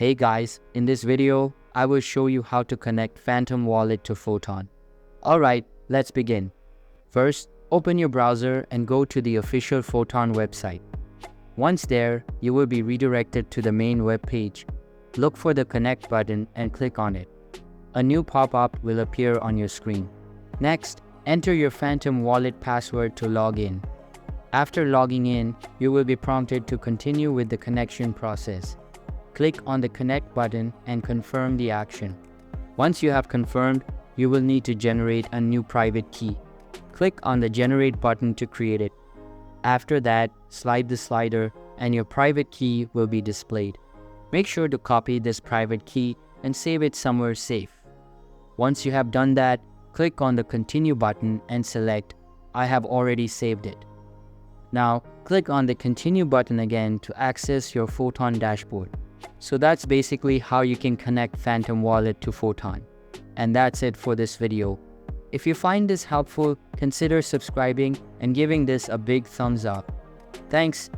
Hey guys, in this video, I will show you how to connect Phantom Wallet to Photon. Alright, let's begin. First, open your browser and go to the official Photon website. Once there, you will be redirected to the main web page. Look for the connect button and click on it. A new pop-up will appear on your screen. Next, enter your Phantom Wallet password to log in. After logging in, you will be prompted to continue with the connection process. Click on the connect button and confirm the action. Once you have confirmed, you will need to generate a new private key. Click on the generate button to create it. After that, slide the slider and your private key will be displayed. Make sure to copy this private key and save it somewhere safe. Once you have done that, click on the continue button and select I have already saved it. Now, click on the continue button again to access your Photon dashboard. So that's basically how you can connect Phantom Wallet to Photon. And that's it for this video. If you find this helpful, consider subscribing and giving this a big thumbs up. Thanks.